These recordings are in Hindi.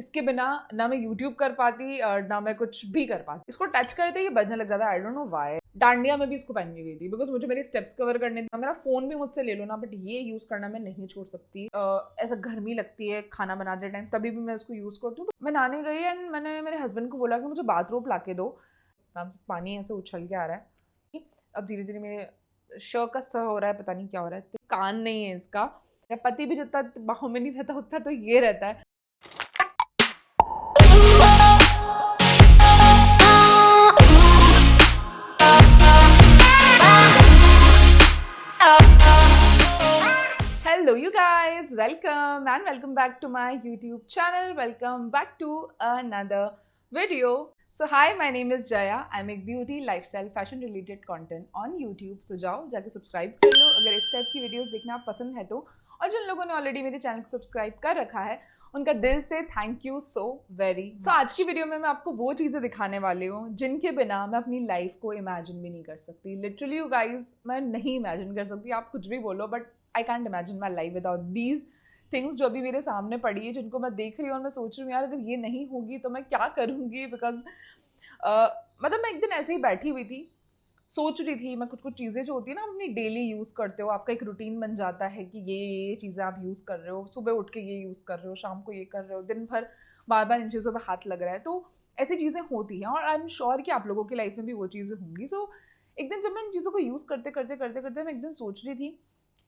इसके बिना ना मैं यूट्यूब कर पाती और ना मैं कुछ भी कर पाती। इसको टच करते ही बजने लग जाता है, I don't know why. Dandiya में भी इसको पहननी गई थी बिकॉज मुझे मेरी स्टेप्स कवर करने थे। मेरा फोन भी मुझसे ले लो ना, बट ये यूज करना मैं नहीं छोड़ सकती। ऐसा गर्मी लगती है खाना बनाते टाइम, तभी भी मैं उसको यूज करती हूँ। मैं नहाने गई एंड मैंने मेरे हस्बैंड को बोला कि मुझे बाथरोब ला के दो। नाम से पानी ऐसे उछल के आ रहा है। अब धीरे धीरे मेरे श का स हो रहा है, पता नहीं क्या हो रहा है। तो कान नहीं है इसका। मेरा पति भी जितना बाहों में नहीं रहता उतना तो ये रहता है। Hello you guys, welcome and welcome back to my YouTube channel. Welcome back to another video. So hi, my name is Jaya. I make beauty, lifestyle, fashion related content on YouTube. So जाओ जाके सब्सक्राइब कर लो अगर इस टाइप की वीडियोस देखना पसंद है तो। और जिन लोगों ने ऑलरेडी मेरे चैनल को सब्सक्राइब कर रखा है उनका दिल से थैंक यू सो वेरी। सो आज की वीडियो में मैं आपको वो चीज़ें दिखाने वाली हूँ जिनके बिना मैं अपनी लाइफ को इमेजिन भी नहीं कर सकती। लिटरली यू गाइज, मैं नहीं इमेजिन कर सकती। आप कुछ भी बोलो but I can't imagine my life without these things जो अभी मेरे सामने पड़ी है, जिनको मैं देख रही हूँ और मैं सोच रही हूँ यार अगर ये नहीं होगी तो मैं क्या करूँगी। बिकॉज मतलब मैं एक दिन ऐसे ही बैठी हुई थी, सोच रही थी मैं कुछ कुछ चीज़ें जो होती है ना अपनी डेली यूज़ करते हो, आपका एक रूटीन बन जाता है कि ये चीज़ें आप यूज़ कर रहे हो, सुबह उठ के ये यूज़ कर रहे हो, शाम को ये कर रहे हो, दिन भर बार बार इन चीज़ों पर हाथ लग रहा है। तो ऐसी चीज़ें होती हैं और आई एम श्योर कि आप लोगों की लाइफ में भी वो चीज़ें होंगी। सो एक दिन जब मैं इन चीज़ों को यूज़ करते करते करते करते मैं एक दिन सोच रही थी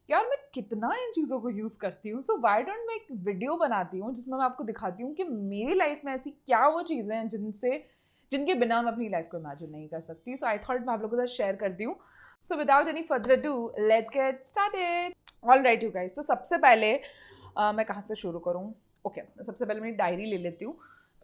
यार मैं कितना इन चीज़ों को यूज़ करती हूँ। सो व्हाई डोंट मैं एक वीडियो बनाती हूँ जिसमें मैं आपको दिखाती हूँ कि मेरी लाइफ में ऐसी क्या वो चीज़ें हैं जिनके बिना मैं अपनी लाइफ को इमेजिन नहीं कर सकती। सो आई थॉट मैं आप लोगों के साथ शेयर करती हूँ। So without any further do let's get started. All right you guys, तो सबसे पहले मैं कहाँ से शुरू करूँ? ओके, सबसे पहले मेरी डायरी ले लेती हूँ।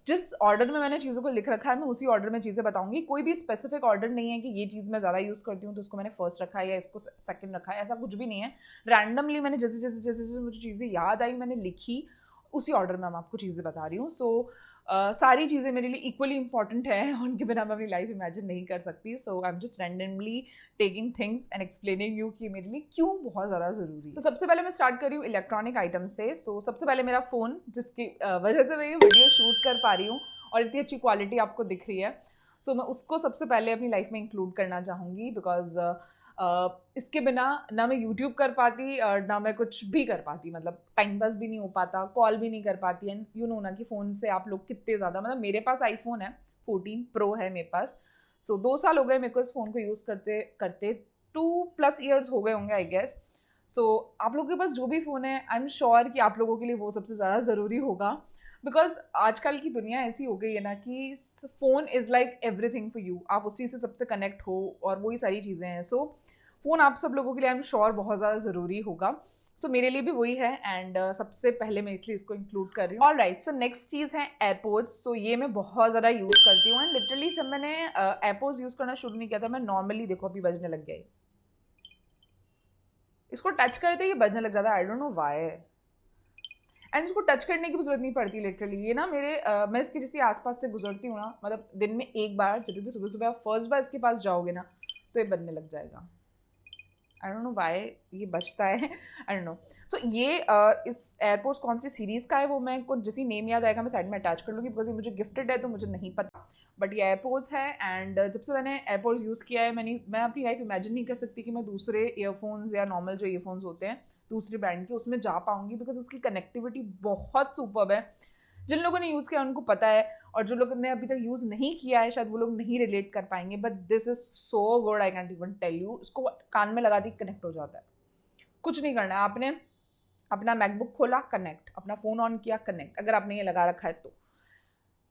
जिस ऑर्डर में मैंने चीज़ों को लिख रखा है मैं उसी ऑर्डर में चीज़ें बताऊंगी। कोई भी स्पेसिफिक ऑर्डर नहीं है कि ये चीज़ मैं ज़्यादा यूज़ करती हूँ तो उसको मैंने फर्स्ट रखा है या इसको सेकंड रखा है, ऐसा कुछ भी नहीं है। रैंडमली मैंने जैसे जैसे जैसे जैसे मुझे चीज़ें याद आई मैंने लिखी, उसी ऑर्डर में मैं आपको चीज़ें बता रही हूँ। सो सारी चीज़ें मेरे लिए इक्वली इंपॉर्टेंट है, उनके बिना मैं अपनी लाइफ इमेजिन नहीं कर सकती। So I am just randomly taking things and explaining you कि मेरे लिए क्यों बहुत ज़्यादा ज़रूरी है। तो सबसे पहले मैं स्टार्ट कर रही हूँ इलेक्ट्रॉनिक आइटम से। सो सबसे पहले मेरा फ़ोन, जिसकी वजह से मैं ये वीडियो शूट कर पा रही हूँ और इतनी अच्छी क्वालिटी आपको दिख रही है। सो मैं उसको सबसे पहले अपनी लाइफ में इंक्लूड करना चाहूँगी बिकॉज इसके बिना ना मैं यूट्यूब कर पाती और ना मैं कुछ भी कर पाती। मतलब टाइम पास भी नहीं हो पाता, कॉल भी नहीं कर पाती। एंड यू नो ना कि फ़ोन से आप लोग कितने ज़्यादा, मतलब मेरे पास आईफोन है 14 प्रो है मेरे पास। सो 2 साल हो गए मेरे को इस फ़ोन को यूज़ करते करते, 2+ ईयर्स हो गए होंगे आई गेस। सो आप लोगों के पास जो भी फ़ोन है आई एम श्योर कि आप लोगों के लिए वो सबसे ज़्यादा ज़रूरी होगा। बिकॉज आजकल की दुनिया ऐसी हो गई है ना कि phone is like everything for you. आप उसी से सबसे कनेक्ट हो और वही सारी चीज़ें हैं। सो फ़ोन आप सब लोगों के लिए आई एम श्योर बहुत ज़्यादा ज़रूरी होगा। सो मेरे लिए भी वही है एंड सबसे पहले मैं इसलिए इसको इंक्लूड कर रही हूँ। ऑल राइट, सो नेक्स्ट चीज़ है एयरपोर्ट्स। सो ये मैं बहुत ज़्यादा यूज़ करती हूँ एंड लिटरली जब मैंने एयरपोर्ट्स यूज़ करना शुरू नहीं किया था, मैं नॉर्मली देखो अभी बजने लग गया, इसको टच करते ही बजने लग जाता है, I don't know why. And इसको टच करने की भी जरूरत नहीं पड़ती। लिटरली ये ना मैं इसके जैसे आसपास से गुजरती हूँ ना, मतलब दिन में एक बार जब भी सुबह सुबह फर्स्ट बार इसके पास जाओगे ना तो ये बनने लग जाएगा। आई डोंट नो व्हाई ये बचता है, आई डोंट नो। सो ये इस एयरपोर्ट्स कौन सी सीरीज़ का है वो मैं कुछ जैसी नेम याद आएगा मैं साइड में अटैच कर लूँगी बिकॉज ये मुझे गिफ्टेड है तो मुझे नहीं पता। बट ये एयरपोर्ट्स है एंड जब से मैंने एयरपोर्ट्स यूज़ किया है मैं अपनी लाइफ इमेजिन नहीं कर सकती कि मैं दूसरे ईयरफोन्स या नॉर्मल जो ईयरफोन्स होते हैं दूसरे ब्रांड के उसमें जा पाऊँगी बिकॉज उसकी कनेक्टिविटी बहुत सुपर्ब है। जिन लोगों ने यूज़ किया उनको पता है और जो लोगों ने अभी तक यूज़ नहीं किया है शायद वो लोग नहीं रिलेट कर पाएंगे। But this is so good, I can't even tell you. उसको कान में लगा दी कनेक्ट हो जाता है, कुछ नहीं करना है आपने। अपना मैकबुक खोला कनेक्ट, अपना फ़ोन ऑन किया कनेक्ट, अगर आपने ये लगा रखा है तो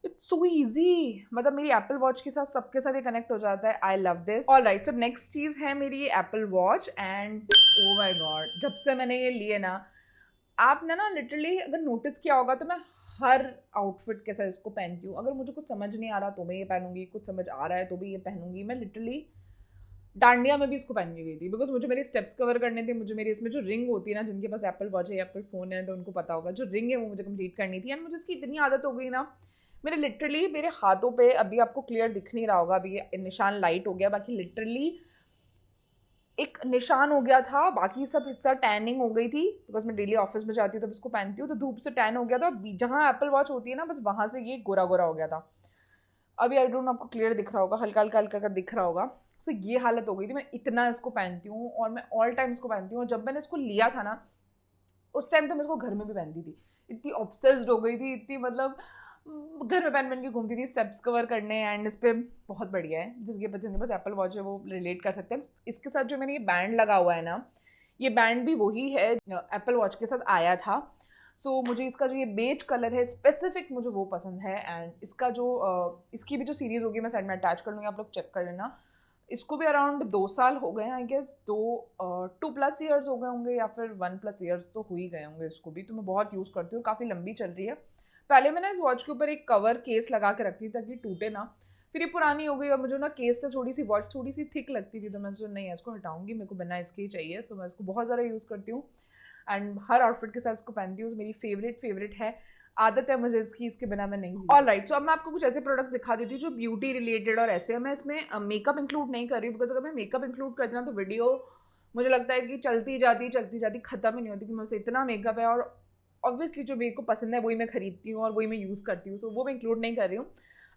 इट्स सो ईजी। मतलब मेरी एप्पल वॉच के साथ सबके साथ ये कनेक्ट हो जाता है। I love this. All right, so next चीज़ है मेरी Apple watch and oh my God जब से मैंने ये लिए ना, आपने ना लिटरली अगर नोटिस किया होगा तो मैं हर आउटफिट के साथ इसको पहनती हूँ। अगर मुझे कुछ समझ नहीं आ रहा तो मैं ये पहनूंगी, कुछ समझ आ रहा है तो भी ये पहनूंगी। मैं लिटरली डांडिया में भी इसको पहननी गई थी बिकॉज मुझे मेरे स्टेप्स कवर करने थे। मुझे मेरी इसमें जो रिंग होती है ना, जिनके पास एप्पल वॉच है या एप्पल फ़ोन है तो उनको पता होगा, जो रिंग है वो मुझे कंप्लीट करनी थी। एंड मुझे इसकी इतनी आदत हो गई ना, मेरे हाथों पे अभी आपको क्लियर दिख नहीं रहा होगा, अभी ये निशान लाइट हो गया, बाकी लिटरली एक निशान हो गया था, बाकी सब हिस्सा टैनिंग हो गई थी, बिकॉज मैं डेली ऑफिस में जाती हूँ तब इसको पहनती हूँ, तो धूप से टैन हो गया था, जहाँ एप्पल वॉच होती है ना बस वहाँ से ये गोरा गोरा हो गया था। अभी आई डोंट नो आपको क्लियर दिख रहा होगा, हल्का हल्का हल्का का दिख रहा होगा। सो ये हालत हो गई थी, मैं इतना इसको पहनती हूँ और मैं ऑल टाइम इसको पहनती हूँ। और जब मैंने इसको लिया था ना उस टाइम तो मैं इसको घर में भी पहनती थी, इतनी ऑब्सेस्ड हो गई थी, इतनी मतलब घर में पहन के घूमती थी स्टेप्स कवर करने। एंड इस पर बहुत बढ़िया है, जिसके बच्चे बस एप्पल वॉच है वो रिलेट कर सकते हैं। इसके साथ जो मैंने ये बैंड लगा हुआ है ना, ये बैंड भी वही है एप्पल वॉच के साथ आया था। सो मुझे इसका जो ये बेज कलर है स्पेसिफिक मुझे वो पसंद है। एंड इसका जो इसकी भी जो सीरीज़ होगी मैं साइड में अटैच कर लूँगी, आप लोग चेक कर लेना। इसको भी अराउंड 2 साल हो गए हैं आई गेस, 2+ ईयर्स हो गए होंगे या फिर 1+ ईयर्स तो हो ही गए होंगे इसको भी। तो मैं बहुत यूज़ करती हूँ, काफ़ी लंबी चल रही है। पहले मैंने इस वॉच के ऊपर एक कवर केस लगा के रखती थी ताकि टूटे ना, फिर ये पुरानी हो गई और मुझे ना केस से थोड़ी सी वॉच थोड़ी सी थिक लगती थी, तो मैं सोचा नहीं इसको हटाऊंगी, मेरे को बिना इसके ही चाहिए। सो मैं इसको बहुत ज़्यादा यूज़ करती हूँ एंड हर आउटफिट के साथ इसको पहनती हूँ। मेरी फेवरेट है, आदत है मुझे इसकी, इसके बिना मैं नहीं। ऑल राइट, सो अब मैं आपको कुछ ऐसे प्रोडक्ट्स दिखा देती हूँ जो ब्यूटी रिलेटेड और ऐसे। मैं इसमें मेकअप इंक्लूड नहीं कर रही हूँ, बिकॉज अगर मैं मेकअप इंक्लूड करती ना तो वीडियो मुझे लगता है कि चलती जाती खत्म ही नहीं होती, कि मुझसे इतना मेकअप है और ऑब्वियसली जो मेरे को पसंद है वही मैं खरीदती हूँ और वही मैं यूज़ करती हूँ। सो वो मैं इंक्लूड नहीं कर रही हूँ।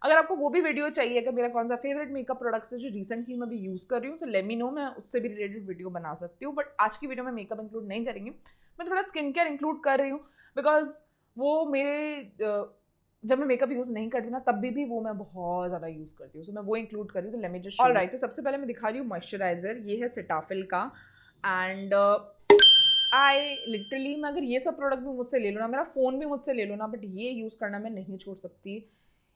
अगर आपको वो भी वीडियो चाहिए कि मेरा कौन सा फेवरेट मेकअप प्रोडक्ट्स है जो रिसेंटली मैं भी यूज़ कर रही हूँ, तो लेट मी नो, मैं उससे भी रिलेटेड वीडियो बना सकती हूँ। बट आज की वीडियो में मेकअप इंक्लूड नहीं करेंगे, मैं थोड़ा स्किन केयर इंक्लूड कर रही हूँ, बिकॉज वो मेरे जब मैं मेकअप यूज़ नहीं करती ना तब भी वो मैं बहुत ज़्यादा यूज़ करती हूँ। सो मैं वो इंक्लूड कर रही हूँ। तो late me just all right, तो सबसे पहले मैं दिखा रही हूँ मॉइस्चराइजर, ये है सेटाफिल का। एंड आई लिटरली, मैं अगर ये सब प्रोडक्ट भी मुझसे ले लो ना, मेरा फ़ोन भी मुझसे ले लो ना, बट ये यूज़ करना मैं नहीं छोड़ सकती।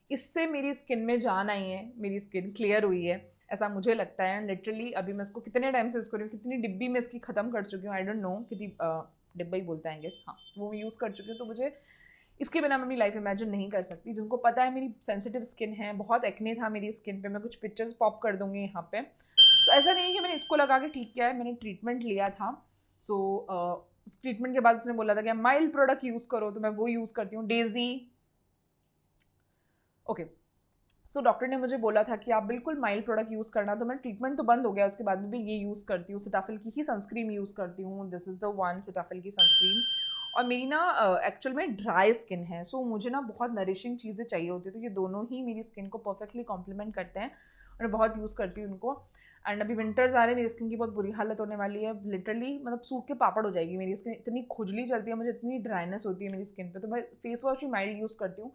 इससे मेरी स्किन में जान आई है, मेरी स्किन क्लियर हुई है, ऐसा मुझे लगता है। लिटरली अभी मैं इसको कितने टाइम से यूज़ कर रही हूँ, कितनी डिब्बी में इसकी ख़त्म कर चुकी हूँ, आई डोंट नो कितनी डिब्बा ही बोलता है गेस, हाँ वो यूज़ कर चुकी हूँ। तो मुझे इसके बिना मैं अपनी लाइफ इमेजिन नहीं कर सकती। जिनको पता है मेरी सेंसिटिव स्किन है, बहुत एक्ने था मेरी स्किन पे, मैं कुछ पिक्चर्स पॉप कर दूंगी यहाँ पे। तो ऐसा नहीं है कि मैंने इसको लगा के ठीक किया है, मैंने ट्रीटमेंट लिया था। सो उस ट्रीटमेंट के बाद उसने बोला था कि माइल्ड प्रोडक्ट यूज़ करो, तो मैं वो यूज़ करती हूँ, डेजी। ओके, सो डॉक्टर ने मुझे बोला था कि आप बिल्कुल माइल्ड प्रोडक्ट यूज़ करना, तो मैं ट्रीटमेंट तो बंद हो गया उसके बाद भी ये यूज़ करती हूँ। सेटाफिल की ही सनस्क्रीन यूज़ करती हूँ, this is the one Cetaphil की सनस्क्रीन। और मेरी ना एक्चुअल में ड्राई स्किन है, सो मुझे ना बहुत नरिशिंग चीज़ें चाहिए होती है, तो ये दोनों ही मेरी स्किन को परफेक्टली कॉम्प्लीमेंट करते हैं और मैं बहुत यूज़ करती हूँ उनको। एंड अभी विंटर्स आ रहे हैं, मेरी स्किन की बहुत बुरी हालत होने वाली है, लिटरली मतलब सूख के पापड़ हो जाएगी मेरी स्किन, इतनी खुजली चलती है मुझे, इतनी ड्राइनेस होती है मेरी स्किन पे। तो मैं फेस वॉश ही माइल्ड यूज़ करती हूँ।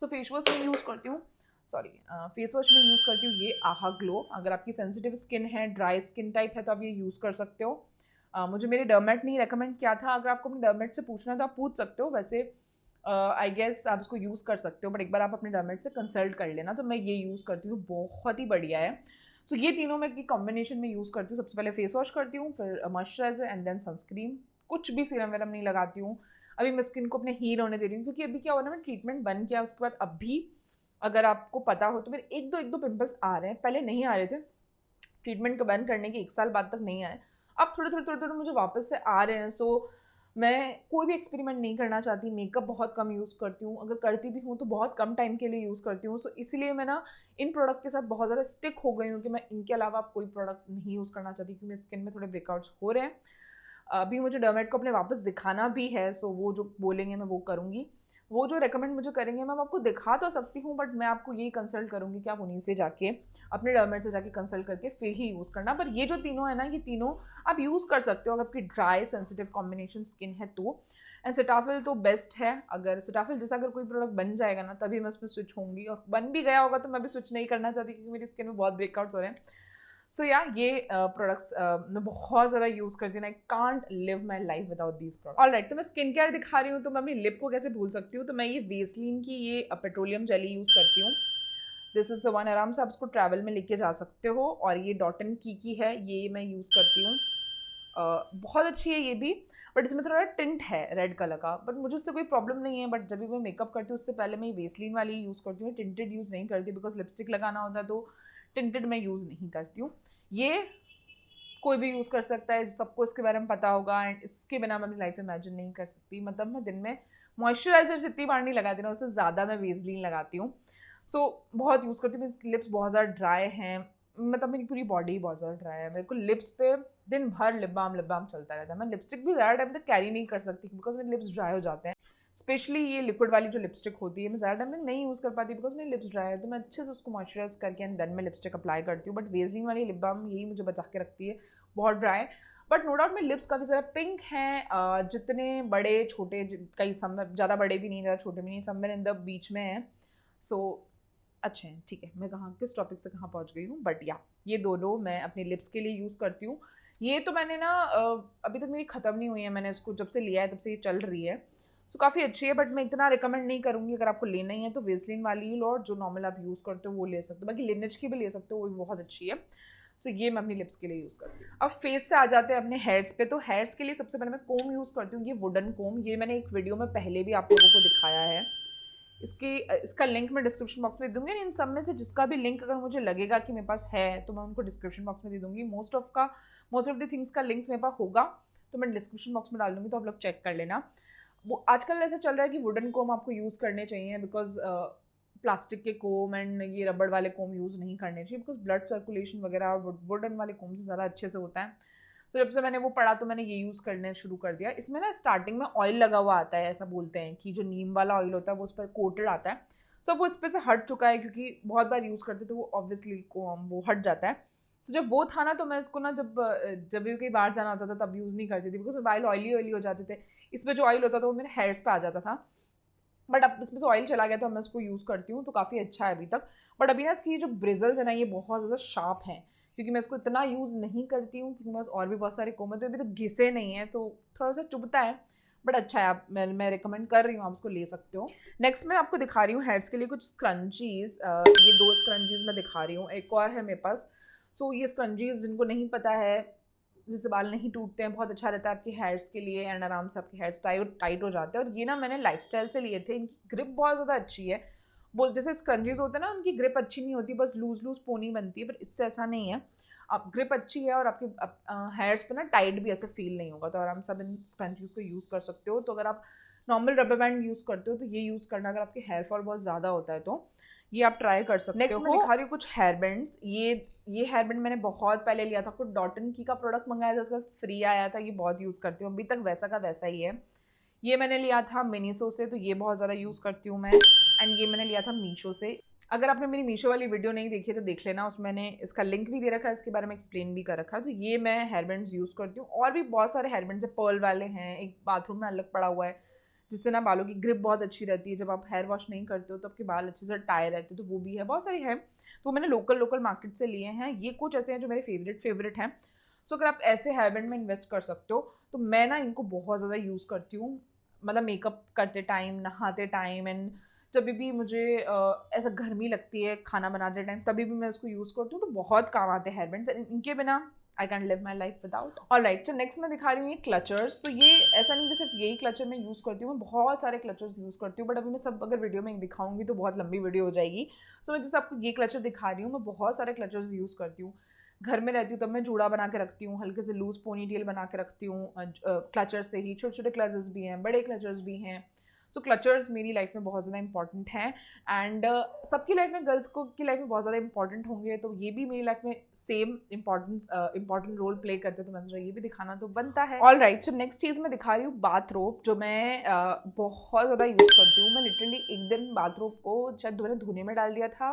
सो फेस वॉश में यूज़ करती हूँ, सॉरी फेस वॉश में यूज़ करती हूँ ये आहा ग्लो। अगर आपकी सेंसिटिव स्किन है, ड्राई स्किन टाइप है, तो आप ये यूज़ कर सकते हो। मुझे मेरे डर्मेट ने ही रेकमेंड किया था, अगर आपको अपने डर्मेट से पूछना है तो आप पूछ सकते हो। वैसे आई गेस आप इसको यूज़ कर सकते हो, बट एक बार आप अपने डर्मेट से कंसल्ट कर लेना। तो मैं ये यूज़ करती हूँ, बहुत ही बढ़िया है। सो ये तीनों मैं की कॉम्बिनेशन में यूज़ करती हूँ। सबसे पहले फेस वॉश करती हूँ, फिर मॉइस्चराइजर एंड देन सनस्क्रीन। कुछ भी सीरम वेरम नहीं लगाती हूँ, अभी मैं स्किन को अपने हील होने दे रही हूँ, क्योंकि अभी क्या हुआ ना, मैं ट्रीटमेंट बंद किया उसके बाद अभी अगर आपको पता हो तो मेरे एक दो पिंपल्स आ रहे हैं, पहले नहीं आ रहे थे, ट्रीटमेंट को बंद करने के 1 साल बाद तक नहीं आए, अब थोड़े मुझे वापस से आ रहे हैं। सो मैं कोई भी एक्सपेरिमेंट नहीं करना चाहती, मेकअप बहुत कम यूज़ करती हूँ, अगर करती भी हूँ तो बहुत कम टाइम के लिए यूज़ करती हूँ। सो इसीलिए मैं ना इन प्रोडक्ट के साथ बहुत ज़्यादा स्टिक हो गई हूँ कि मैं इनके अलावा आप कोई प्रोडक्ट नहीं यूज़ करना चाहती, क्योंकि मेरी स्किन में थोड़े ब्रेकआउट्स हो रहे हैं। अभी मुझे डर्मेट को अपने वापस दिखाना भी है, सो वो जो बोलेंगे मैं वो करूँगी, वो जो रेकमेंड मुझे करेंगे मैं आपको दिखा तो सकती हूँ, बट मैं आपको यही कंसल्ट करूँगी कि आप उन्हीं से जाके अपने डर्मेट से जाके कंसल्ट करके फिर ही यूज़ करना। पर ये जो तीनों है ना, ये तीनों आप यूज़ कर सकते हो अगर आपकी ड्राई सेंसिटिव कॉम्बिनेशन स्किन है तो। एंड सेटाफिल तो बेस्ट है, अगर सेटाफिल जैसा अगर कोई प्रोडक्ट बन जाएगा ना तभी मैं उसमें स्विच होंगी, और बन भी गया होगा तो मैं भी स्विच नहीं करना चाहती, क्योंकि मेरी स्किन में बहुत ब्रेकआउट्स हो रहे हैं। सो या ये प्रोडक्ट्स मैं बहुत ज़्यादा यूज़ करती हूँ, आई can't live my life without these products. Alright, तो मैं स्किन केयर दिखा रही हूँ तो मैं अपनी लिप को कैसे भूल सकती हूँ। तो मैं ये वेसलिन की ये पेट्रोलियम जेली यूज़ करती हूँ, दिस इज़ द वन, आराम से आप इसको ट्रैवल में लेके जा सकते हो। और ये डॉटन की है, ये मैं यूज़ करती हूँ, बहुत अच्छी है ये भी, बट इसमें थोड़ा टिंट है रेड कलर का, बट मुझे उससे कोई प्रॉब्लम नहीं है। बट जब भी मैं मेकअप करती हूँ उससे पहले मैं वेसलिन वाली यूज़ करती हूँ, टिंटेड यूज़ नहीं करती, बिकॉज लिपस्टिक लगाना होता है तो टिंटेड मैं यूज़ नहीं करती हूँ। ये कोई भी यूज़ कर सकता है, सबको इसके बारे में पता होगा, एंड इसके बिना मैं अपनी लाइफ इमेजिन नहीं कर सकती। मतलब मैं दिन में मॉइस्चराइजर जितनी बार नहीं लगाती ना, उससे ज़्यादा मैं वेसलिन लगाती हूँ। सो बहुत यूज़ करती हूँ, मेरी लिप्स बहुत ज़्यादा ड्राई हैं, मतलब मेरी पूरी बॉडी बहुत ज़्यादा ड्राई है, मेरे को लिप्स पे दिन भर लिप बाम चलता रहता है। मैं लिपस्टिक भी ज़्यादा टाइम तक कैरी नहीं कर सकती बिकॉज मेरे लिप्स ड्राई हो जाते हैं। स्पेशली ये लिक्विड वाली जो लिपस्टिक होती है मैं ज़्यादा टाइम तक नहीं यूज़ कर पाती बिकॉज मेरे लिप्स ड्राई है, तो मैं अच्छे से उसको मॉइस्चराइज करके एंड देन मैं लिपस्टिक अप्लाई करती हूँ। बट वेजलिन वाली लिप बाम यही मुझे बचा के रखती है, बहुत ड्राई। बट नो डाउट मेरे लिप्स काफ़ी ज़्यादा पिंक हैं, जितने बड़े छोटे, कई सब ज़्यादा बड़े भी नहीं, ज़्यादा छोटे भी नहीं, समवेयर इन द बीच में हैं। सो अच्छे हैं, ठीक है। मैं कहाँ किस टॉपिक से कहाँ पहुँच गई हूँ, बट या ये दोनों मैं अपने लिप्स के लिए यूज़ करती हूँ। ये तो मैंने ना अभी तक मेरी ख़त्म नहीं हुई है, मैंने इसको जब से लिया है तब से ये चल रही है। सो काफ़ी अच्छी है, बट मैं इतना रिकमेंड नहीं करूँगी। अगर आपको लेना ही है तो वेस्लिन वाली ही लो, और जो नॉर्मल आप यूज़ करते हो वो ले सकते हो। बाकी लिनेज की भी ले सकते हो, वो भी बहुत अच्छी है। सो ये मैं अपनी लिप्स के लिए यूज़ करती हूँ। अब फेस से आ जाते हैं अपने हेयर्स पे। तो हेयर्स के लिए सबसे पहले मैं कोम यूज़ करती हूँ, ये वुडन कोम। ये मैंने एक वीडियो में पहले भी आप लोगों को दिखाया है। इसका लिंक मैं डिस्क्रिप्शन बॉक्स में दे दूँगी। इन सब में से जिसका भी लिंक अगर मुझे लगेगा कि मेरे पास है तो मैं उनको डिस्क्रिप्शन बॉक्स में दे दूँगी। मोस्ट ऑफ द थिंग्स का लिंक्स मेरे पास होगा तो मैं डिस्क्रिप्शन बॉक्स में डाल दूँगी, तो आप लोग चेक कर लेना। वो आजकल ऐसा चल रहा है कि वुडन कोम आपको यूज़ करने चाहिए बिकॉज प्लास्टिक के कोम एंड ये रबड़ वाले कोम यूज़ नहीं करने चाहिए बिकॉज ब्लड सर्कुलेशन वगैरह वुडन वाले कोम से ज़्यादा अच्छे से होता है। तो जब से मैंने वो पढ़ा तो मैंने ये यूज़ करने शुरू कर दिया। इसमें ना स्टार्टिंग में ऑयल लगा हुआ आता है, ऐसा बोलते हैं कि जो नीम वाला ऑयल होता है वो उस पर कोटेड आता है। सो वो इस पर से हट चुका है क्योंकि बहुत बार यूज़ करते तो वो ऑब्वियसली वो हट जाता है। तो जब वो था ना तो मैं इसको ना जब भी कहीं बाहर जाना होता था तब यूज़ नहीं करती थी बिकॉज बाल ऑयली ऑयली हो जाते थे। इसमें जो ऑयल होता था वो मेरे हेयर्स पे आ जाता था। बट अब इसमें से ऑयल चला गया तो मैं इसको यूज़ करती हूँ, तो काफ़ी अच्छा है अभी तक। बट अभी ना इसकी जो ब्रिजल्स है ना ये बहुत ज़्यादा शार्प हैं क्योंकि मैं इसको इतना यूज़ नहीं करती हूँ क्योंकि मेरे पास और भी बहुत सारे कोम है, अभी तो घिसे नहीं है तो थोड़ा सा चुभता है। बट अच्छा है, आप मैं रिकमेंड कर रही हूँ, आप इसको ले सकते हो। नेक्स्ट मैं आपको दिखा रही हूँ हेयर्स के लिए कुछ स्क्रंचीज़। ये 2 स्क्रंचीज़ मैं दिखा रही हूँ, एक और है मेरे पास। सो ये स्क्रंचीज़ जिनको नहीं पता है, जिससे बाल नहीं टूटते हैं, बहुत अच्छा रहता है आपके हेयर्स के लिए एंड आराम से आपके हेयर्स टाइट हो जाते हैं। और ये ना मैंने लाइफस्टाइल से लिए थे, इनकी ग्रिप बहुत ज़्यादा अच्छी है। बोल जैसे स्क्रंचीज होते हैं ना उनकी ग्रिप अच्छी नहीं होती, बस लूज लूज पोनी बनती है, पर इससे ऐसा नहीं है। आप ग्रिप अच्छी है और आपके हेयर्स पे ना टाइट भी ऐसे फील नहीं होगा, तो आराम से आप इन स्क्रंचीज को यूज़ कर सकते हो। तो अगर आप नॉर्मल रबर बैंड यूज़ करते हो तो ये यूज़ करना, अगर आपके हेयर फॉल बहुत ज़्यादा होता है तो ये आप ट्राई कर सकते हो। नेक्स्ट मैं दिखा रही हूँ कुछ हेयर बैंड्स। ये हेयर बैंड मैंने बहुत पहले लिया था, कुछ डॉटन की का प्रोडक्ट मंगाया था, उसका फ्री आया था, ये बहुत यूज़ करती हूँ अभी तक, वैसा का वैसा ही है। ये मैंने लिया था मिनीसो से, तो ये बहुत ज़्यादा यूज़ करती हूँ मैं। एंड ये मैंने लिया था मीशो से। अगर आपने मेरी मीशो वाली वीडियो नहीं देखी है तो देख लेना, उसमें मैंने इसका लिंक भी दे रखा है, इसके बारे में एक्सप्लेन भी कर रखा है। तो ये मैं हेयर बैंड्स यूज़ करती हूँ। और भी बहुत सारे हेयर बैंड्स है, पर्ल वाले हैं, एक बाथरूम में अलग पड़ा हुआ है जिससे ना बालों की ग्रिप बहुत अच्छी रहती है। जब आप हेयर वॉश नहीं करते हो तो आपके बाल अच्छे से टाए रहते हैं, तो वो भी है, बहुत सारे हैं। तो मैंने लोकल मार्केट से लिए हैं। ये कुछ ऐसे हैं जो मेरे फेवरेट हैं। सो अगर आप ऐसे हेयर बैंड में इन्वेस्ट कर सकते हो तो मैं ना इनको बहुत ज़्यादा यूज़ करती हूँ, मतलब मेकअप करते टाइम, नहाते टाइम, एंड जब भी मुझे ऐसा गर्मी लगती है खाना बनाते टाइम, तभी भी मैं उसको यूज़ करती हूँ, तो बहुत काम आते हैं हेयर बैंड्स। इनके बिना I can live my life without. Alright, तो नेक्स्ट मैं दिखा रही हूँ ये क्लचर्स। तो ये ऐसा नहीं कि सिर्फ यही क्लचर मैं यूज़ करती हूँ, मैं बहुत सारे क्लचर्स यूज़ करती हूँ, बट अभी मैं सब अगर वीडियो में दिखाऊंगी तो बहुत लंबी वीडियो हो जाएगी। सो मैं जैसे आपको ये क्लचर दिखा रही हूँ, मैं बहुत सारे क्लचर्स यूज़ करती हूँ। घर में रहती हूँ तब मैं जूड़ा बना के रखती हूँ, हल्के से लूज पोनी टेल बना के रखती हूँ क्लचर से ही। छोटे छोटे क्लचर्स भी हैं, बड़े क्लचर्स भी हैं। सो क्लचर्स मेरी लाइफ में बहुत ज़्यादा इंपॉर्टेंट हैं एंड सबकी लाइफ में, गर्ल्स को की लाइफ में बहुत ज़्यादा इंपॉर्टेंट होंगे, तो ये भी मेरी लाइफ में सेम इंपॉर्टेंट रोल प्ले करते हैं, तो मैं ये भी दिखाना तो बनता है। ऑल राइट, सो नेक्स्ट चीज़ मैं दिखा रही हूँ बाथरोब, जो मैं बहुत ज़्यादा यूज़ करती हूँ। मैं लिटरली एक दिन बाथरोब को शायद मैंने धोने में डाल दिया था,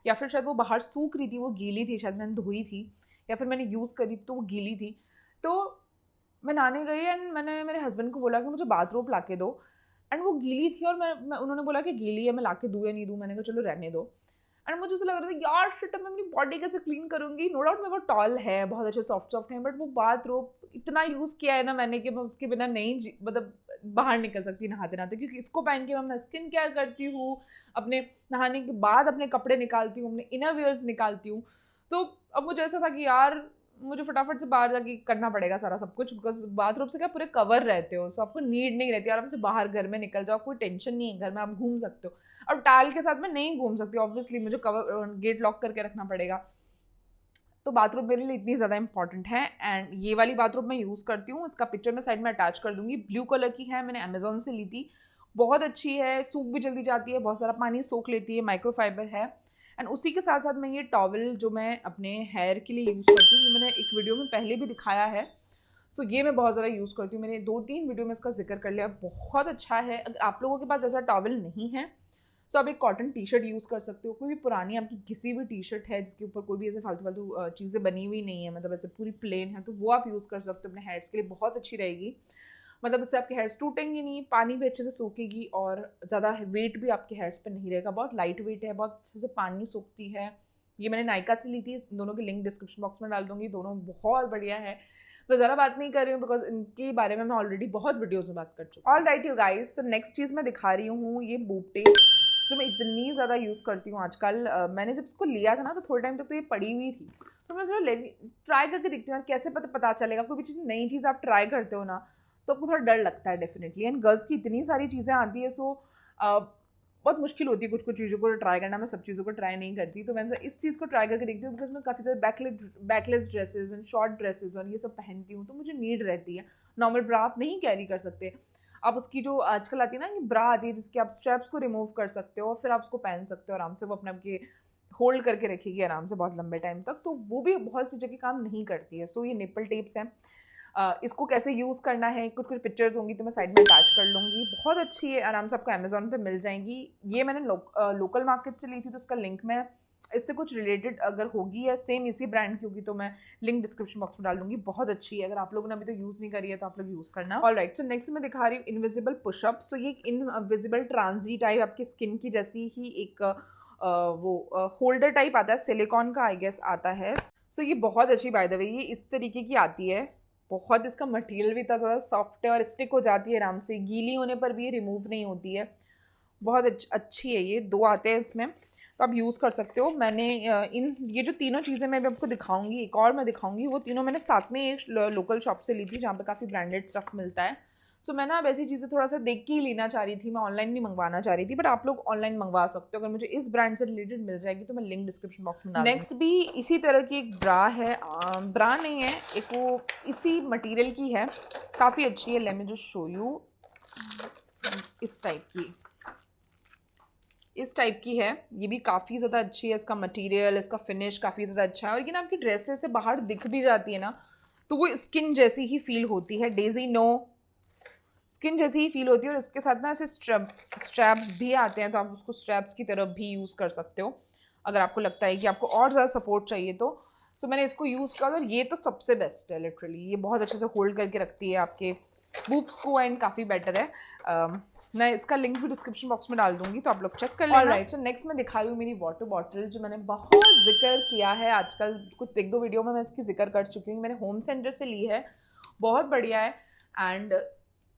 या फिर शायद वो बाहर सूख रही थी, वो गीली थी, शायद मैंने धोई थी, या फिर मैंने यूज़ करी तो वो गीली थी। तो मैं नहाने गई एंड मैंने मेरे हस्बैंड को बोला कि मुझे बाथरोब ला के दो, एंड वो गीली थी और मैं उन्होंने बोला कि गीली है, मैं ला के दूँ या नहीं दूँ। मैंने कहा चलो रहने दो। एंड मुझे ऐसा लग रहा था यार शिट, मैं अपनी बॉडी कैसे क्लीन करूँगी। नो डाउट मेरे वो टॉल है, बहुत अच्छे सॉफ्ट हैं, बट वो बाथरोब इतना यूज़ किया है ना मैंने कि मैं उसके बिना नहीं मतलब बाहर निकल सकती नहाते नहाते, क्योंकि इसको पहन के मैं अपना स्किन केयर करती हूँ, अपने नहाने के बाद अपने कपड़े निकालती हूँ, अपने इनर वेयर्स निकालती हूँ। तो अब मुझे ऐसा था कि यार मुझे फटाफट से बाहर जाके करना पड़ेगा सारा सब कुछ, बिकॉज बाथरूम से क्या पूरे कवर रहते हो, सो आपको नीड नहीं रहती, आराम से बाहर घर में निकल जाओ, कोई टेंशन नहीं है, घर में आप घूम सकते हो। अब टाइल के साथ में नहीं घूम सकती ऑब्वियसली, मुझे कवर गेट लॉक करके रखना पड़ेगा। तो बाथरूम मेरे लिए इतनी ज़्यादा इंपॉर्टेंट है एंड ये वाली बाथरूम मैं यूज़ करती हूँ। इसका पिक्चर मैं साइड में अटैच कर दूंगी। ब्लू कलर की है, मैंने अमेजोन से ली थी, बहुत अच्छी है, सूख भी जल्दी जाती है, बहुत सारा पानी सोख लेती है, माइक्रोफाइबर है एंड उसी के साथ साथ मैं ये टॉवल जो मैं अपने हेयर के लिए यूज़ करती हूँ, मैंने एक वीडियो में पहले भी दिखाया है। सो ये मैं बहुत ज़्यादा यूज़ करती हूँ, मैंने 2-3 वीडियो में इसका जिक्र कर लिया, बहुत अच्छा है। अगर आप लोगों के पास ऐसा टॉवल नहीं है तो आप एक कॉटन टी शर्ट यूज़ कर सकते हो। कोई भी पुरानी आपकी किसी भी टी शर्ट है जिसके ऊपर कोई भी ऐसे फालतू फालतू चीज़ें बनी हुई नहीं है, मतलब ऐसे पूरी प्लेन है, तो वो आप यूज़ कर सकते हो अपने हेयर्स के लिए, बहुत अच्छी रहेगी। मतलब इससे आपके हेयर्स टूटेंगे नहीं, पानी भी अच्छे से सोखेगी और ज़्यादा वेट भी आपके हेयर्स पे नहीं रहेगा। बहुत लाइट वेट है, बहुत अच्छे से पानी सोखती है। ये मैंने नायका से ली थी, दोनों की लिंक डिस्क्रिप्शन बॉक्स में डाल दूंगी, दोनों बहुत बढ़िया है। मैं ज़्यादा बात नहीं कर रही हूँ बिकॉज इनके बारे में मैं ऑलरेडी बहुत वीडियोज़ में बात कर चुकी हूँ। All right you guys, next चीज़ मैं दिखा रही हूँ ये बूब टेप, जो मैं इतनी ज़्यादा यूज़ करती हूँ आजकल। मैंने जब इसको लिया था ना तो थोड़े टाइम तक तो ये पड़ी हुई थी, तो मैं चलो ट्राई करके देखती हूँ यार कैसे पता चलेगा। कोई भी चीज़ नई चीज़ आप ट्राई करते हो ना तो आपको थोड़ा डर लगता है डेफिनेटली। एंड गर्ल्स की इतनी सारी चीज़ें आती है, सो बहुत मुश्किल होती है कुछ कुछ चीज़ों को ट्राई करना। मैं सब चीज़ों को ट्राई नहीं करती, तो मैंने इस चीज़ को ट्राई करके देखती हूँ बिकॉज मैं काफ़ी सारे backless dresses and short dresses और ये सब पहनती हूँ, तो मुझे नीड रहती है। नॉर्मल ब्रा आप नहीं कैरी कर सकते, आप उसकी जो आजकल आती है ना कि ब्रा आती है जिसके आप स्ट्रैप्स को रिमूव कर सकते हो, फिर आप उसको पहन सकते हो आराम से, वो अपने आपके होल्ड करके रखेगी आराम से बहुत लंबे टाइम तक, तो वो भी बहुत सी जगह काम नहीं करती है। सो ये निपल टेप्स हैं। इसको कैसे यूज़ करना है, कुछ कुछ पिक्चर्स होंगी तो मैं साइड में अटैच कर लूँगी। बहुत अच्छी है, आराम से आपको अमेज़ॉन पे मिल जाएंगी। ये मैंने लोकल मार्केट से ली थी, तो उसका लिंक मैं इससे कुछ रिलेटेड अगर होगी या सेम इसी ब्रांड की होगी तो मैं लिंक डिस्क्रिप्शन बॉक्स में डाल दूँगी। बहुत अच्छी है, अगर आप लोगों ने अभी तो यूज़ नहीं करी है तो आप लोग यूज़ करना। ऑल राइट, सो नेक्स्ट मैं दिखा रही हूँ इनविजिबल पुशअप। सो ये इनविजिबल ट्रांजी टाइप आपकी स्किन की जैसी ही एक वो होल्डर टाइप आता है, सिलिकॉन का आई गेस आता है। सो ये बहुत अच्छी बाय द वे, ये इस तरीके की आती है। बहुत इसका मटेरियल भी इतना ज़्यादा सॉफ्ट है और स्टिक हो जाती है आराम से, गीली होने पर भी ये रिमूव नहीं होती है। बहुत अच्छी है ये। 2 आते हैं इसमें, तो आप यूज़ कर सकते हो। मैंने ये जो तीनों चीज़ें मैं आपको दिखाऊंगी, एक और मैं दिखाऊंगी, वो तीनों मैंने साथ में एक लोकल शॉप से ली थी जहाँ पे काफ़ी ब्रांडेड स्टफ़ मिलता है। सो मैं ना अब ऐसी चीज़ें थोड़ा सा देख के ही लेना चाह रही थी, मैं ऑनलाइन नहीं मंगवाना चाह रही थी, बट आप लोग ऑनलाइन मंगवा सकते हो। अगर मुझे इस ब्रांड से रिलेटेड मिल जाएगी तो मैं लिंक डिस्क्रिप्शन बॉक्स में डाल दूँगी। नेक्स्ट भी इसी तरह की एक ब्रा है, ब्रा नहीं है, एक वो इसी मटेरियल की है, काफ़ी अच्छी है। Late me just show you, इस टाइप की है। ये भी काफ़ी ज़्यादा अच्छी है, इसका मटेरियल, इसका फिनिश काफ़ी ज़्यादा अच्छा है। और ये ना आपकी ड्रेस से बाहर दिख भी जाती है ना तो वो स्किन जैसी ही फील होती है। डेजी नो, स्किन जैसी ही फील होती है। और इसके साथ ना ऐसे स्ट्रैप्स भी आते हैं, तो आप उसको स्ट्रैप्स की तरफ भी यूज़ कर सकते हो अगर आपको लगता है कि आपको और ज़्यादा सपोर्ट चाहिए तो। सो मैंने इसको यूज़ किया और ये तो सबसे बेस्ट है लिटरली। ये बहुत अच्छे से होल्ड करके रखती है आपके बूब्स को एंड काफ़ी बेटर है। मैं इसका लिंक भी डिस्क्रिप्शन बॉक्स में डाल दूंगी, तो आप लोग चेक कर लेना। ऑलराइट, सो नेक्स्ट मैं दिखा रही हूँ मेरी वाटर बॉटल, जो मैंने बहुत जिक्र किया है आजकल, कुछ 1-2 वीडियो में मैं इसकी जिक्र कर चुकी हूँ। मैंने होम सेंटर से ली है, बहुत बढ़िया है। एंड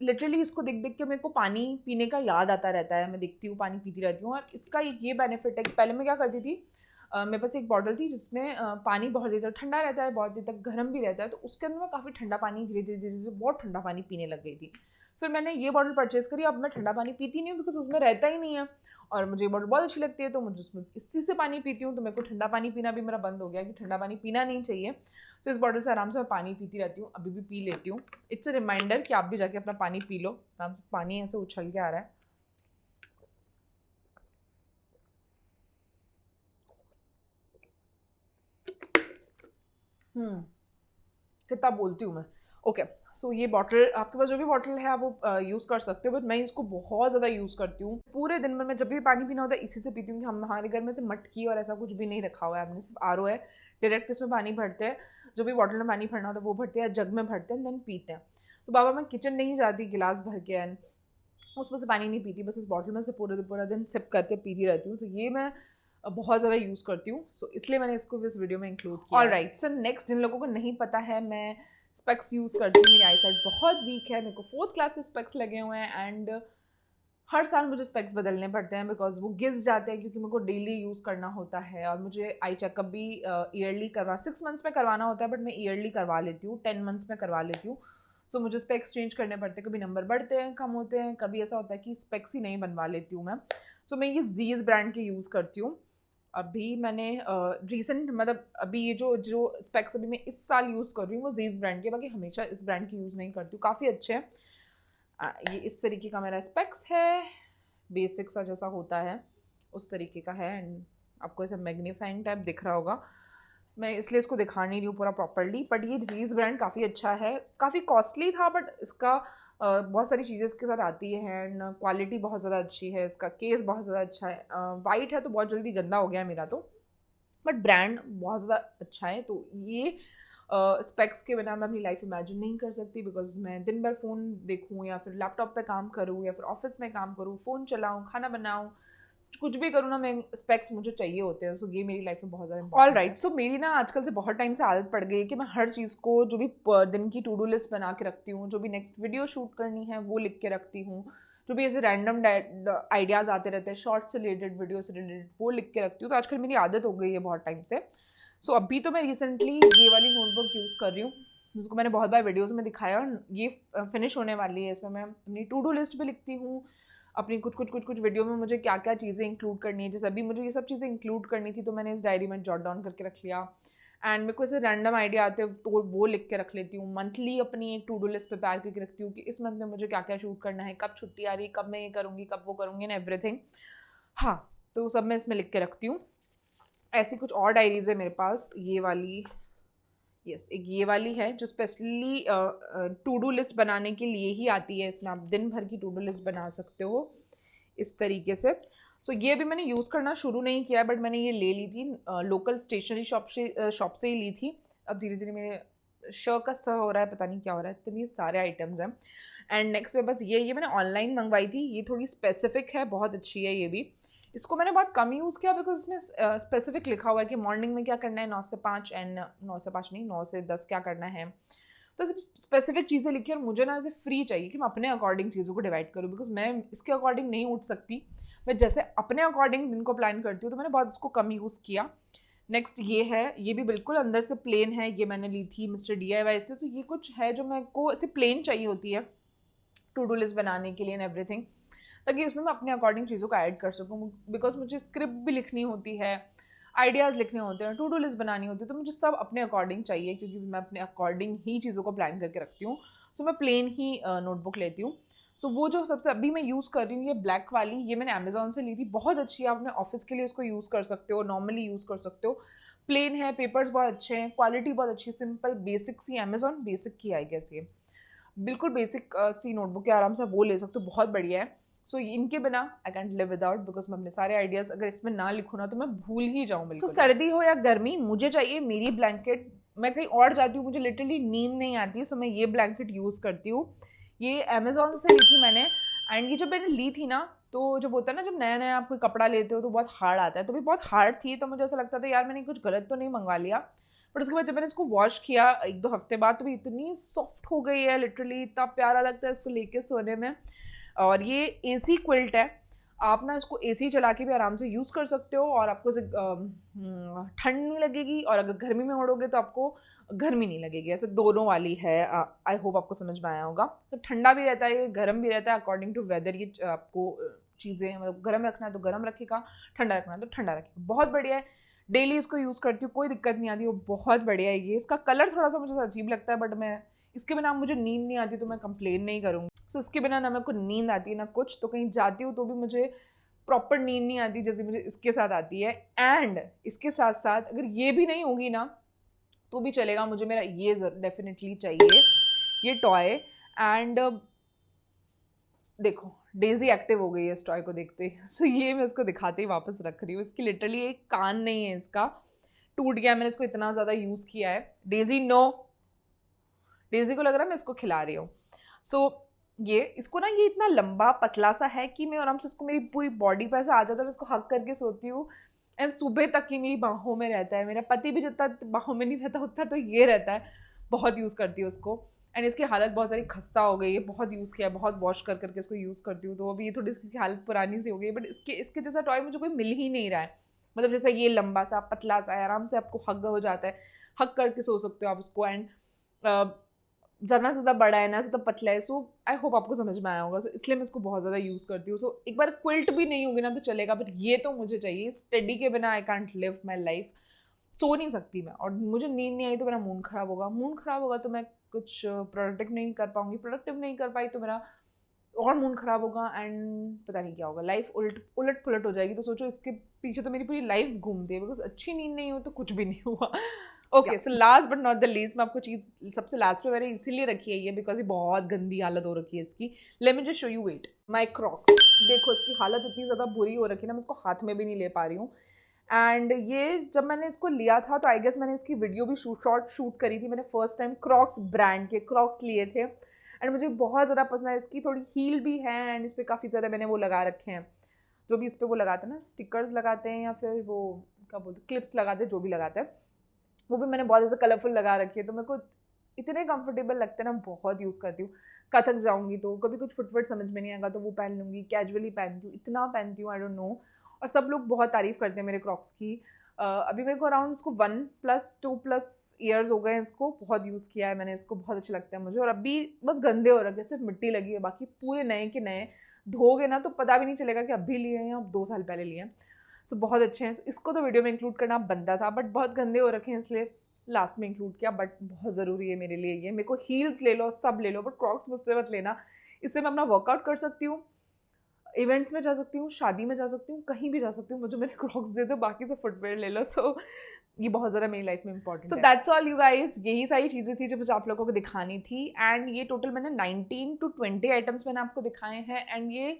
लिटरली इसको देख देख के मेरे को पानी पीने का याद आता रहता है, मैं देखती हूँ पानी पीती रहती हूँ। और इसका ये बेनिफिट है कि पहले मैं क्या करती थी, मेरे पास एक बॉटल थी जिसमें पानी बहुत देर तक ठंडा रहता है, बहुत देर तक गर्म भी रहता है, तो उसके अंदर मैं काफ़ी ठंडा पानी धीरे धीरे धीरे धीरे बहुत ठंडा पानी पीने लग गई थी। फिर मैंने ये बॉटल परचेज़ करी, अब मैं ठंडा पानी पीती नहीं हूँ बिकॉज उसमें रहता ही नहीं है, और मुझे ये बॉटल बहुत अच्छी लगती है, तो मुझे उसमें इसी से पानी पीती हूँ। तो मेरे को ठंडा पानी पीना भी मेरा बंद हो गया कि ठंडा पानी पीना नहीं चाहिए, तो इस बॉटल से आराम से मैं पानी पीती रहती हूँ, अभी भी पी लेती हूँ। इट्स अ रिमाइंडर कि आप भी जाके अपना पानी पी लो। आराम से पानी ऐसे उछल के आ रहा है। कितना बोलती हूँ मैं। ओके, सो ये बॉटल, आपके पास जो भी बॉटल है आप वो यूज़ कर सकते हो, बट मैं इसको बहुत ज़्यादा यूज़ करती हूँ। पूरे दिन में मैं जब भी पानी पीना होता है इसी से पीती हूँ। कि हमारे घर में से मटकी और ऐसा कुछ भी नहीं रखा हुआ है, हमने सिर्फ आरओ है, डायरेक्ट इसमें पानी भरते हैं। जो भी बॉटल में पानी भरना होता है वो भरते हैं, जग में भरते हैं, देन पीते हैं। तो बाबा मैं किचन नहीं जाती गिलास भर के एंड उसमें से पानी नहीं पीती, बस इस बॉटल में से पूरा दिन सिप करते पीती रहती हूँ। तो ये मैं बहुत ज़्यादा यूज़ करती हूँ, सो इसलिए मैंने इसको इस वीडियो में इंक्लूड किया। ऑल राइट, सो नेक्स्ट, जिन लोगों को नहीं पता है, मैं स्पेक्स यूज़ करती हूँ। मेरी आई साइट बहुत वीक है, मेरे को 4th क्लास से स्पेक्स लगे हुए हैं एंड हर साल मुझे स्पेक्स बदलने पड़ते हैं बिकॉज वो घिस जाते हैं, क्योंकि मेरे को डेली यूज़ करना होता है। और मुझे आई चेकअप भी ईयरली 6 मंथ्स में करवाना होता है, बट मैं ईयरली करवा लेती हूँ, 10 मंथ्स में करवा लेती हूँ। सो मुझे स्पेक्स चेंज करने पड़ते हैं, कभी नंबर बढ़ते हैं, कम होते हैं, कभी ऐसा होता है कि स्पेक्स ही नहीं बनवा लेती हूँ मैं। सो मैं ये जीज ब्रांड के यूज़ करती हूँ। अभी मैंने रिसेंट मतलब अभी ये जो जो स्पेक्स अभी मैं इस साल यूज़ कर रही हूँ वो जीज ब्रांड के, बाकी हमेशा इस ब्रांड की यूज़ नहीं करती हूँ, काफ़ी अच्छे हैं। ये इस तरीके का मेरा स्पेक्स है, बेसिक सा जैसा होता है उस तरीके का है। एंड आपको ऐसा मैग्नीफाइंग टाइप दिख रहा होगा, मैं इसलिए इसको दिखा नहीं रही हूँ पूरा प्रॉपर्ली। बट ये डिजीज़ ब्रांड काफ़ी अच्छा है, काफ़ी कॉस्टली था बट इसका बहुत सारी चीज़ें इसके साथ आती हैं एंड क्वालिटी बहुत ज़्यादा अच्छी है, इसका केस बहुत ज़्यादा अच्छा है। वाइट है तो बहुत जल्दी गंदा हो गया मेरा तो, बट ब्रांड बहुत ज़्यादा अच्छा है। तो ये स्पेक्स के बिना मैं अपनी लाइफ इमेजिन नहीं कर सकती, बिकॉज मैं दिन भर फ़ोन देखूँ या फिर लैपटॉप पे काम करूँ या फिर ऑफिस में काम करूँ, फ़ोन चलाऊँ, खाना बनाऊँ, कुछ भी करूँ ना, मैं स्पेक्स मुझे चाहिए होते हैं। सो ये मेरी लाइफ में बहुत ज़्यादा ऑल राइट। सो मेरी ना आजकल से बहुत टाइम से आदत पड़ गई है कि मैं हर चीज़ को, जो भी दिन की टू डू लिस्ट बना के रखती हूँ, जो भी नेक्स्ट वीडियो शूट करनी है वो लिख के रखती हूँ, जो भी ऐसे रैंडम आइडियाज़ आते रहते हैं शॉर्ट से रिलेटेड, वीडियो से रिलेटेड, वो लिख के रखती हूँ। तो आजकल मेरी आदत हो गई है बहुत टाइम से। सो अभी तो मैं रिसेंटली ये वाली नोटबुक यूज़ कर रही हूँ, जिसको मैंने बहुत बार वीडियोज़ में दिखाया, और ये फिनिश होने वाली है। इसमें मैं अपनी टू डू लिस्ट भी लिखती हूँ, अपनी कुछ वीडियो में मुझे क्या क्या चीज़ें इंक्लूड करनी है। जैसे अभी मुझे ये सब चीज़ें इंक्लूड करनी थी तो मैंने इस डायरी में जॉट डाउन करके रख लिया। एंड मेरे को ऐसे रैंडम आइडिया आते हैं तो वो लिख के रख लेती हूँ। मंथली अपनी एक टू डू लिस्ट प्रिपेयर करके रखती हूँ कि इस मंथ में मुझे क्या क्या शूट करना है, कब छुट्टी आ रही है, कब मैं ये करूँगी, कब वो करूँगी, एंड एवरीथिंग। हाँ, तो सब मैं इसमें लिख के रखती हूँ। ऐसी कुछ और डायरीज है मेरे पास, ये वाली, यस, एक ये वाली है जो स्पेशली टू डू लिस्ट बनाने के लिए ही आती है। इसमें आप दिन भर की टू डू लिस्ट बना सकते हो इस तरीके से। सो ये भी मैंने यूज़ करना शुरू नहीं किया है, बट मैंने ये ले ली थी लोकल स्टेशनरी शॉप से ही ली थी। अब धीरे धीरे मेरे श का स हो रहा है, पता नहीं क्या हो रहा है, इतनी सारे आइटम्स हैं। एंड नेक्स्ट में बस ये मैंने ऑनलाइन मंगवाई थी, ये थोड़ी स्पेसिफिक है, बहुत अच्छी है ये भी। इसको मैंने बहुत कम यूज़ किया बिकॉज इसमें स्पेसिफिक लिखा हुआ है कि मॉर्निंग में क्या करना है 9 से 5, एंड 9 से 5 नहीं, 9 से 10 क्या करना है। तो सिर्फ स्पेसिफिक चीज़ें लिखी, और मुझे ना ऐसे फ्री चाहिए कि मैं अपने अकॉर्डिंग चीज़ों को डिवाइड करूँ, बिकॉज मैं इसके अकॉर्डिंग नहीं उठ सकती। मैं जैसे अपने अकॉर्डिंग दिन को प्लान करती हूँ, तो मैंने बहुत इसको कम यूज़ किया। नेक्स्ट ये है, ये भी बिल्कुल अंदर से प्लेन है, ये मैंने ली थी मिस्टर DIY से। तो ये कुछ है जो मेरे को ऐसे प्लेन चाहिए होती है टू डू लिस्ट बनाने के लिए एंड एवरीथिंग, ताकि उसमें मैं अपने अकॉर्डिंग चीज़ों को ऐड कर सकूँ। बिकॉज मुझे स्क्रिप्ट भी लिखनी होती है, आइडियाज़ लिखने होते हैं, टू डू लिस्ट बनानी होती है, तो मुझे सब अपने अकॉर्डिंग चाहिए, क्योंकि मैं अपने अकॉर्डिंग ही चीज़ों को प्लान करके रखती हूँ। सो मैं प्लेन ही नोटबुक लेती हूँ। सो वो जो सबसे अभी मैं यूज़ कर रही हूँ, ये ब्लैक वाली, ये मैंने अमेजोन से ली थी, बहुत अच्छी है। आप अपने ऑफिस के लिए उसको यूज़ कर सकते हो, नॉर्मली यूज़ कर सकते हो। प्लेन है, पेपर्स बहुत अच्छे हैं, क्वालिटी बहुत अच्छी है, सिंपल बेसिक सी, अमेजोन बेसिक की आई गेस ये बिल्कुल बेसिक सी नोटबुक है, आराम से वो ले सकते हो, बहुत बढ़िया है। सो इनके बिना I can't live without, because मैं अपने सारे आइडियाज़ अगर इसमें ना लिखूँ ना तो मैं भूल ही जाऊँ बिल्कुल। सो सर्दी हो या गर्मी, मुझे चाहिए मेरी ब्लैंकेट। मैं कहीं और जाती हूँ, मुझे लिटरली नींद नहीं आती, सो मैं ये ब्लैंकेट यूज़ करती हूँ। ये अमेजोन से ली थी मैंने। एंड ये जब मैंने ली थी ना, तो जब होता है ना, जब नया नया आप कोई कपड़ा लेते हो तो बहुत हार्ड आता है, तो भी बहुत हार्ड थी, तो मुझे ऐसा लगता था यार मैंने कुछ गलत तो नहीं मंगवा लिया। बट उसके बाद जब मैंने इसको वॉश किया 1-2 हफ्ते बाद, तो भी इतनी सॉफ्ट हो गई है, लिटरली इतना प्यारा लगता है इसको लेके सोने में। और ये एसी क्विल्ट है, आप ना इसको एसी चला के भी आराम से यूज़ कर सकते हो, और आपको ठंड नहीं लगेगी, और अगर गर्मी में ओढ़ोगे तो आपको गर्मी नहीं लगेगी। ऐसे दोनों वाली है। आई होप आपको समझ में आया होगा। तो ठंडा भी रहता है ये, गर्म भी रहता है, अकॉर्डिंग टू वेदर ये आपको चीज़ें, मतलब गर्म रखना है तो गर्म रखेगा, ठंडा रखना है तो ठंडा रखेगा। बहुत बढ़िया है, डेली इसको यूज़ करती हूँ, कोई दिक्कत नहीं आती, वो बहुत बढ़िया है। ये इसका कलर थोड़ा सा मुझे अजीब लगता है, बट मैं इसके बिना मुझे नींद नहीं आती तो मैं कंप्लेन नहीं करूँगी। सो इसके बिना ना मेरे को नींद आती है ना कुछ, तो कहीं जाती हूँ तो भी मुझे प्रॉपर नींद नहीं आती जैसे मुझे इसके साथ आती है। एंड इसके साथ साथ अगर ये भी नहीं होगी ना तो भी चलेगा, मुझे मेरा ये डेफिनेटली चाहिए, ये टॉय। एंड देखो डेजी एक्टिव हो गई है इस टॉय को देखते ही। सो ये मैं इसको दिखाते ही वापस रख रही हूँ। इसकी लिटरली एक कान नहीं है, इसका टूट गया, मैंने इसको इतना ज़्यादा यूज़ किया है। डेजी नो, डेजी को लग रहा है मैं इसको खिला रही हूँ। सो ये इसको ना, ये इतना लंबा पतला सा है कि मैं आराम से इसको मेरी पूरी बॉडी पर ऐसा आ जाता है, मैं इसको हक करके सोती हूँ। एंड सुबह तक ही मेरी बाहों में रहता है। मेरा पति भी जितना बाहों में नहीं रहता उतना तो ये रहता है। बहुत यूज़ करती हूँ उसको। एंड इसकी हालत बहुत सारी खस्ता हो गई है, बहुत यूज़ किया है, बहुत वॉश कर करके इसको यूज़ करती हूँ, तो अभी थोड़ी इसकी हालत पुरानी सी हो गई है। बट इसके इसके जैसा टॉय मुझे कोई मिल ही नहीं रहा है। मतलब जैसा ये लंबा सा पतला सा है, आराम से आपको हग हो जाता है, हग करके सो सकते हो आप उसको। एंड ज़्यादा से ज़्यादा बड़ा है ना, ज़्यादा पतला है। सो आई होप आपको समझ में आया होगा। सो इसलिए मैं इसको बहुत ज़्यादा यूज़ करती हूँ। सो एक बार क्विल्ट भी नहीं होगी ना तो चलेगा, बट ये तो मुझे चाहिए। स्टडी के बिना I can't live my life. सो नहीं सकती मैं, और मुझे नींद नहीं आई तो मेरा मूड ख़राब होगा, मूड ख़राब होगा तो मैं कुछ प्रोडक्टिव नहीं कर पाऊँगी, प्रोडक्टिव नहीं कर पाई तो मेरा और मूड खराब होगा एंड पता नहीं क्या होगा, लाइफ उलट पुलट हो जाएगी। तो सोचो इसके पीछे तो मेरी पूरी लाइफ घूमती है, बिकॉज अच्छी नींद नहीं हो तो कुछ भी नहीं हुआ। Okay, so last but not the least, मैं आपको चीज़ सबसे लास्ट में मैंने इसीलिए रखी है ये बिकॉज ये बहुत गंदी हालत हो रखी है इसकी। Let me just show you, wait, my Crocs. देखो इसकी हालत इतनी ज़्यादा बुरी हो रखी है ना, मैं इसको हाथ में भी नहीं ले पा रही हूँ। एंड ये जब मैंने इसको लिया था तो आई गेस मैंने इसकी वीडियो भी शूट करी थी। मैंने फर्स्ट टाइम क्रॉक्स ब्रांड के क्रॉक्स लिए थे एंड मुझे बहुत ज़्यादा पसंद है। इसकी थोड़ी हील भी है एंड इस पर काफ़ी ज़्यादा मैंने वो लगा रखे हैं, जो भी इस पर वो लगाते हैं ना, स्टिकर्स लगाते हैं या फिर वो क्या बोलते हैं, क्लिप्स लगाते हैं, जो भी लगाते हैं, वो भी मैंने बहुत ऐसे कलरफुल लगा रखी है। तो मेरे को इतने कंफर्टेबल लगते हैं ना, बहुत यूज़ करती हूँ। कथक जाऊँगी तो कभी कुछ फुटवर्ड समझ में नहीं आएगा तो वो पहन लूँगी, कैजुअली पहनती हूँ, इतना पहनती हूँ, आई डोंट नो। और सब लोग बहुत तारीफ़ करते हैं मेरे क्रॉक्स की। अभी मेरे को अराउंड इसको 1+2+ ईयर्स हो गए हैं, इसको बहुत यूज़ किया है मैंने, इसको बहुत अच्छे लगते हैं मुझे। और अभी बस गंदे हो रखे, सिर्फ मिट्टी लगी है, बाकी पूरे नए के नए। धोगे ना तो पता भी नहीं चलेगा कि अभी लिए हैं या 2 साल पहले लिए हैं। सो बहुत अच्छे हैं। इसको तो वीडियो में इंक्लूड करना बनता था बट बहुत गंदे हो रखे हैं इसलिए लास्ट में इंक्लूड किया। बट बहुत ज़रूरी है मेरे लिए ये। मेरे को हील्स ले लो, सब ले लो, बट क्रॉक्स मुझसे मत लेना। इससे मैं अपना वर्कआउट कर सकती हूँ, इवेंट्स में जा सकती हूँ, शादी में जा सकती हूँ, कहीं भी जा सकती हूँ, मुझे मेरे क्रॉक्स दे दो, बाकी से फुटवेयर ले लो। सो ये बहुत ज़्यादा मेरी लाइफ में इंपॉर्टेंट है। So that's all you guys, यही सारी चीज़ें थी जो मुझे आप लोगों को दिखानी थी। एंड ये टोटल मैंने 19 to 20 आइटम्स मैंने आपको दिखाए हैं एंड ये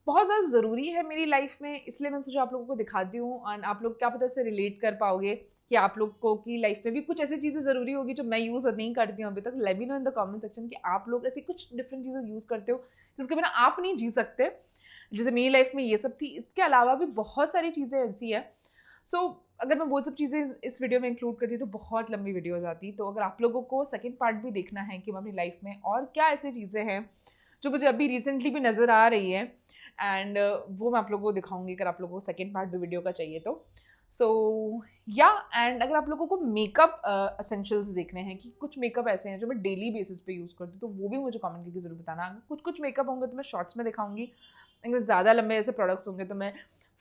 बहुत ज़्यादा ज़रूरी है मेरी लाइफ में, इसलिए मैं सोचा आप लोगों को दिखाती हूँ। एंड आप लोग क्या पता से रिलेट कर पाओगे कि आप लोग को की लाइफ में भी कुछ ऐसी चीज़ें ज़रूरी होगी जो मैं यूज़ नहीं करती हूँ अभी तक। Let me know in the comment section कि आप लोग ऐसी कुछ डिफरेंट चीज़ें यूज़ करते हो जिसके बिना आप नहीं जी सकते। जैसे मेरी लाइफ में ये सब थी, इसके अलावा भी बहुत सारी चीज़ें ऐसी है। सो अगर मैं वो सब चीज़ें इस वीडियो में इंक्लूड करती तो बहुत लंबी वीडियो हो जाती। तो अगर आप लोगों को सेकेंड पार्ट भी देखना है कि मैं अपनी लाइफ में और क्या ऐसी चीज़ें हैं जो मुझे अभी रिसेंटली भी नज़र आ रही है एंड वो मैं आप लोगों को दिखाऊंगी अगर आप लोगों को सेकेंड पार्ट भी वीडियो का चाहिए तो। सो या एंड अगर आप लोगों को मेकअप एसेंशियल्स देखने हैं कि कुछ मेकअप ऐसे हैं जो मैं डेली बेसिस पे यूज़ करती हूँ तो वो भी मुझे कमेंट करके ज़रूर बताना। अगर कुछ मेकअप होंगे तो मैं शॉर्ट्स में दिखाऊंगी, अगर ज़्यादा लंबे ऐसे प्रोडक्ट्स होंगे तो मैं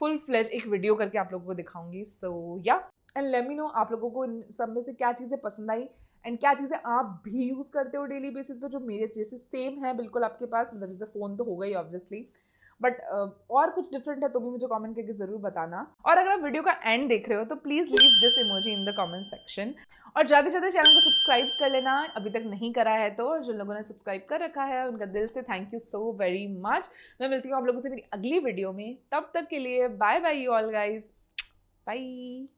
फुल फ्लेज एक वीडियो करके आप लोगों को दिखाऊंगी। सो या एंड लेट मी नो आप लोगों को इन सब में से क्या चीज़ें पसंद आई एंड क्या चीज़ें आप भी यूज़ करते हो डेली बेसिस पे जो मेरे जैसे सेम है बिल्कुल आपके पास। मतलब जैसे फ़ोन तो होगा ही ऑब्वियसली, बट और कुछ डिफरेंट है तो भी मुझे कमेंट करके ज़रूर बताना। और अगर आप वीडियो का एंड देख रहे हो तो please leave this emoji in the comment section और ज़्यादा से ज़्यादा चैनल को सब्सक्राइब कर लेना अभी तक नहीं करा है तो। और जिन लोगों ने सब्सक्राइब कर रखा है उनका दिल से thank you so very much. मैं मिलती हूँ आप लोगों से मेरी अगली वीडियो में, तब तक के लिए bye bye you all guys, bye.